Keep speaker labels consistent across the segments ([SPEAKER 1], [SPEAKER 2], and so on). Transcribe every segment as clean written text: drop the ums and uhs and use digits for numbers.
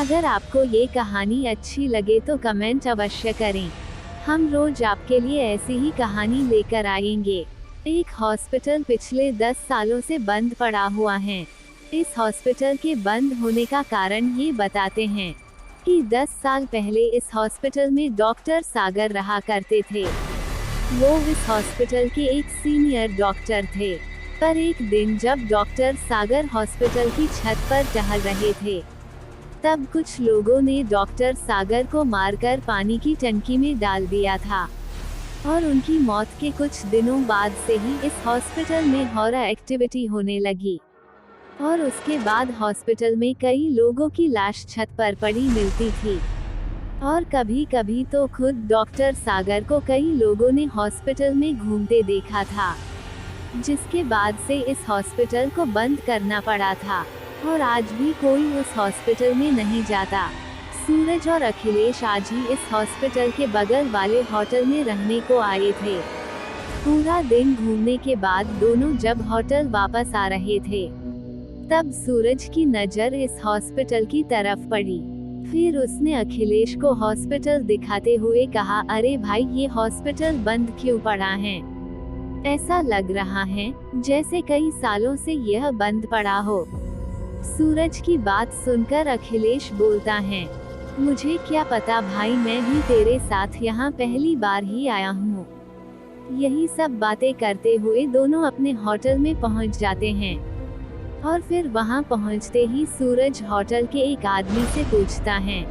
[SPEAKER 1] अगर आपको ये कहानी अच्छी लगे तो कमेंट अवश्य करें। हम रोज आपके लिए ऐसी ही कहानी लेकर आएंगे। एक हॉस्पिटल पिछले 10 सालों से बंद पड़ा हुआ है। इस हॉस्पिटल के बंद होने का कारण ये बताते हैं कि 10 साल पहले इस हॉस्पिटल में डॉक्टर सागर रहा करते थे। वो इस हॉस्पिटल के एक सीनियर डॉक्टर थे। पर एक दिन जब डॉक्टर सागर हॉस्पिटल की छत पर टहल रहे थे, तब कुछ लोगों ने डॉक्टर सागर को मारकर पानी की टंकी में डाल दिया था। और उनकी मौत के कुछ दिनों बाद से ही इस हॉस्पिटल में हॉरर एक्टिविटी होने लगी। और उसके बाद हॉस्पिटल में कई लोगों की लाश छत पर पड़ी मिलती थी। और कभी कभी तो खुद डॉक्टर सागर को कई लोगों ने हॉस्पिटल में घूमते देखा था, जिसके बाद से इस हॉस्पिटल को बंद करना पड़ा था। और आज भी कोई उस हॉस्पिटल में नहीं जाता। सूरज और अखिलेश आज ही इस हॉस्पिटल के बगल वाले होटल में रहने को आए थे। पूरा दिन घूमने के बाद दोनों जब होटल वापस आ रहे थे, तब सूरज की नज़र इस हॉस्पिटल की तरफ पड़ी। फिर उसने अखिलेश को हॉस्पिटल दिखाते हुए कहा, अरे भाई, ये हॉस्पिटल बंद क्यों पड़ा है? ऐसा लग रहा है जैसे कई सालों से यह बंद पड़ा हो। सूरज की बात सुनकर अखिलेश बोलता है, मुझे क्या पता भाई, मैं भी तेरे साथ यहाँ पहली बार ही आया हूँ। यही सब बातें करते हुए दोनों अपने होटल में पहुँच जाते हैं। और फिर वहाँ पहुँचते ही सूरज होटल के एक आदमी से पूछता है,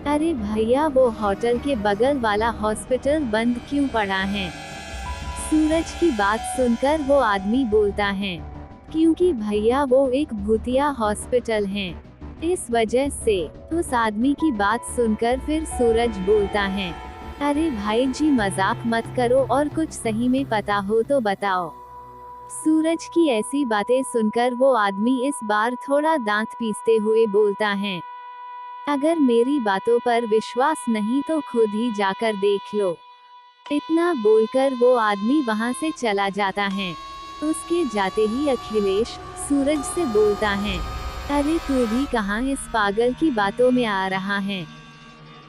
[SPEAKER 1] अरे भैया, वो होटल के बगल वाला हॉस्पिटल बंद क्यों पड़ा है? सूरज की बात सुनकर वो आदमी बोलता है, क्योंकि भैया वो एक भूतिया हॉस्पिटल है, इस वजह से। उस आदमी की बात सुनकर फिर सूरज बोलता है, अरे भाई जी, मजाक मत करो और कुछ सही में पता हो तो बताओ। सूरज की ऐसी बातें सुनकर वो आदमी इस बार थोड़ा दांत पीसते हुए बोलता है, अगर मेरी बातों पर विश्वास नहीं तो खुद ही जाकर देख लो। इतना बोलकर वो आदमी वहां से चला जाता है। उसके जाते ही अखिलेश सूरज से बोलता है, अरे तू भी कहाँ इस पागल की बातों में आ रहा है?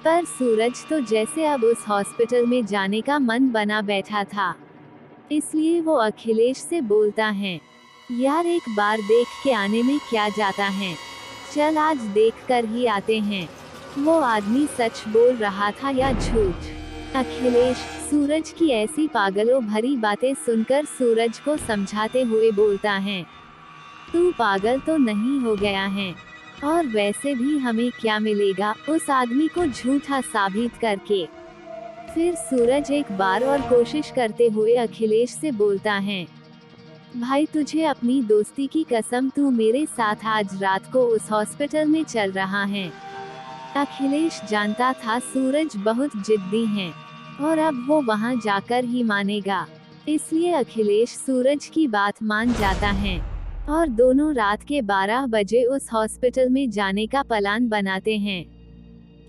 [SPEAKER 1] पर सूरज तो जैसे अब उस हॉस्पिटल में जाने का मन बना बैठा था, इसलिए वो अखिलेश से बोलता है, यार एक बार देख के आने में क्या जाता है, चल आज देख कर ही आते हैं। वो आदमी सच बोल रहा था या झूठ? अखिलेश सूरज की ऐसी पागलों भरी बातें सुनकर सूरज को समझाते हुए बोलता है, तू पागल तो नहीं हो गया है? और वैसे भी हमें क्या मिलेगा उस आदमी को झूठा साबित करके? फिर सूरज एक बार और कोशिश करते हुए अखिलेश से बोलता है, भाई तुझे अपनी दोस्ती की कसम, तू मेरे साथ आज रात को उस हॉस्पिटल में चल रहा है। अखिलेश जानता था सूरज बहुत जिद्दी है और अब वो वहां जाकर ही मानेगा, इसलिए अखिलेश सूरज की बात मान जाता है। और दोनों रात के 12 बजे उस हॉस्पिटल में जाने का प्लान बनाते हैं।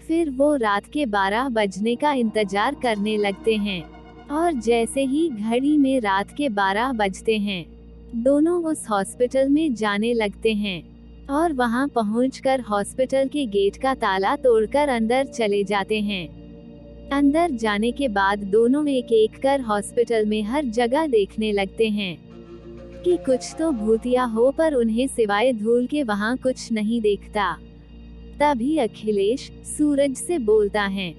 [SPEAKER 1] फिर वो रात के 12 बजने का इंतजार करने लगते हैं। और जैसे ही घड़ी में रात के 12 बजते हैं, दोनों उस हॉस्पिटल में जाने लगते हैं। और वहां पहुंचकर हॉस्पिटल के गेट का ताला तोड़कर अंदर चले जाते हैं। अंदर जाने के बाद दोनों एक एक कर हॉस्पिटल में हर जगह देखने लगते हैं कि कुछ तो भूतिया हो, पर उन्हें सिवाय धूल के वहां कुछ नहीं दिखता। तभी अखिलेश सूरज से बोलता है,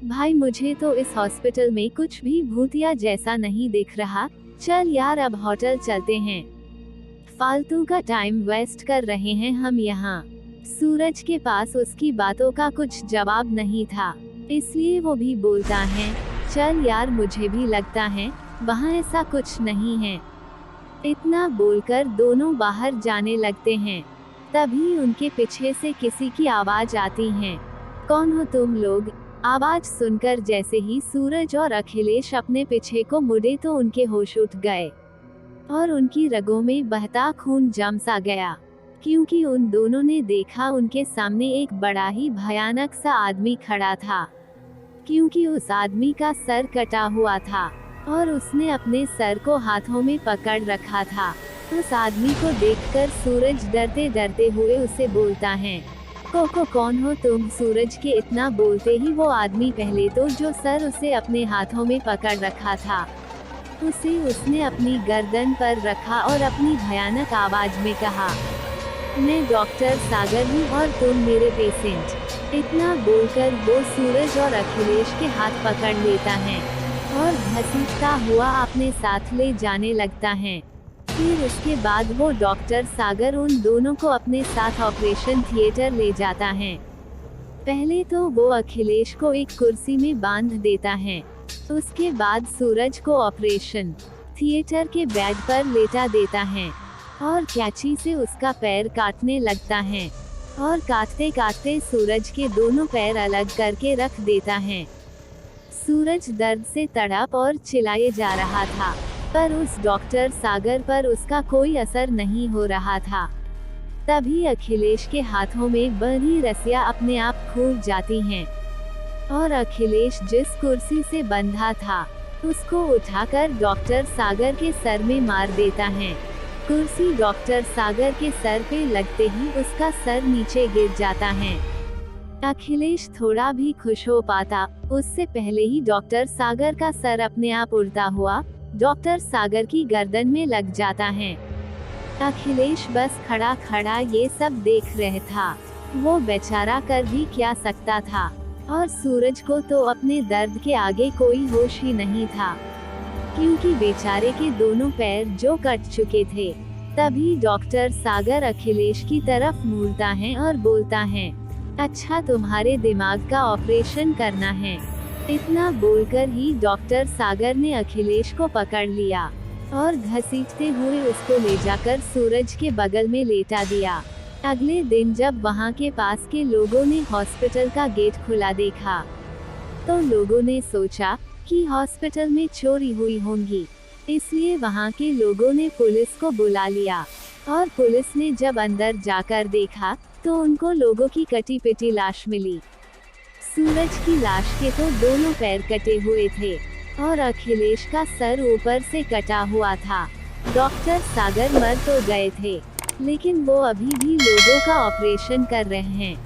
[SPEAKER 1] भाई मुझे तो इस हॉस्पिटल में कुछ भी भूतिया जैसा नहीं दिख रहा, चल यार अब होटल चलते हैं, फालतू का टाइम वेस्ट कर रहे हैं हम यहाँ। सूरज के पास उसकी बातों का कुछ जवाब नहीं था, इसलिए वो भी बोलता है, चल यार, मुझे भी लगता है वहाँ ऐसा कुछ नहीं है। इतना बोलकर दोनों बाहर जाने लगते हैं। तभी उनके पीछे से किसी की आवाज आती है, कौन हो तुम लोग? आवाज सुनकर जैसे ही सूरज और अखिलेश अपने पीछे को मुड़े तो उनके होश उठ गए और उनकी रगों में बहता खून जम सा गया, क्योंकि उन दोनों ने देखा उनके सामने एक बड़ा ही भयानक सा आदमी खड़ा था। क्योंकि उस आदमी का सर कटा हुआ था और उसने अपने सर को हाथों में पकड़ रखा था। उस आदमी को देखकर सूरज डरते डरते हुए उसे बोलता है, कोको कौन हो तुम? सूरज के इतना बोलते ही वो आदमी पहले तो जो सर उसे अपने हाथों में पकड़ रखा था, उसे उसने अपनी गर्दन पर रखा और अपनी भयानक आवाज में कहा, मैं डॉक्टर सागर हूँ और तुम मेरे पेशेंट। इतना बोलकर वो सूरज और अखिलेश के हाथ पकड़ लेता है और घसीटता हुआ अपने साथ ले जाने लगता है। फिर उसके बाद वो डॉक्टर सागर उन दोनों को अपने साथ ऑपरेशन थिएटर ले जाता है। पहले तो वो अखिलेश को एक कुर्सी में बांध देता है, उसके बाद सूरज को ऑपरेशन थिएटर के बेड पर लेटा देता है और कैंची से उसका पैर काटने लगता है और काटते काटते सूरज के दोनों पैर अलग करके रख देता है। सूरज दर्द से तड़प और चिल्लाए जा रहा था, पर उस डॉक्टर सागर पर उसका कोई असर नहीं हो रहा था। तभी अखिलेश के हाथों में बंधी रस्सियां अपने आप खुल जाती हैं और अखिलेश जिस कुर्सी से बंधा था उसको उठाकर डॉक्टर सागर के सर में मार देता है। कुर्सी डॉक्टर सागर के सर पे लगते ही उसका सर नीचे गिर जाता है। अखिलेश थोड़ा भी खुश हो पाता उससे पहले ही डॉक्टर सागर का सर अपने आप उड़ता हुआ डॉक्टर सागर की गर्दन में लग जाता है। अखिलेश बस खड़ा खड़ा ये सब देख रहा था। वो बेचारा कर भी क्या सकता था और सूरज को तो अपने दर्द के आगे कोई होश ही नहीं था, क्योंकि बेचारे के दोनों पैर जो कट चुके थे। तभी डॉक्टर सागर अखिलेश की तरफ मुड़ता है और बोलता है, अच्छा तुम्हारे दिमाग का ऑपरेशन करना है। इतना बोलकर ही डॉक्टर सागर ने अखिलेश को पकड़ लिया और घसीटते हुए उसको ले जाकर सूरज के बगल में लेटा दिया। अगले दिन जब वहां के पास के लोगों ने हॉस्पिटल का गेट खुला देखा तो लोगों ने सोचा कि हॉस्पिटल में चोरी हुई होंगी, इसलिए वहां के लोगों ने पुलिस को बुला लिया और पुलिस ने जब अंदर जाकर देखा तो उनको लोगों की कटी पिटी लाश मिली। सूरज की लाश के तो दोनों पैर कटे हुए थे और अखिलेश का सर ऊपर से कटा हुआ था। डॉक्टर सागर मर तो गए थे, लेकिन वो अभी भी लोगों का ऑपरेशन कर रहे हैं।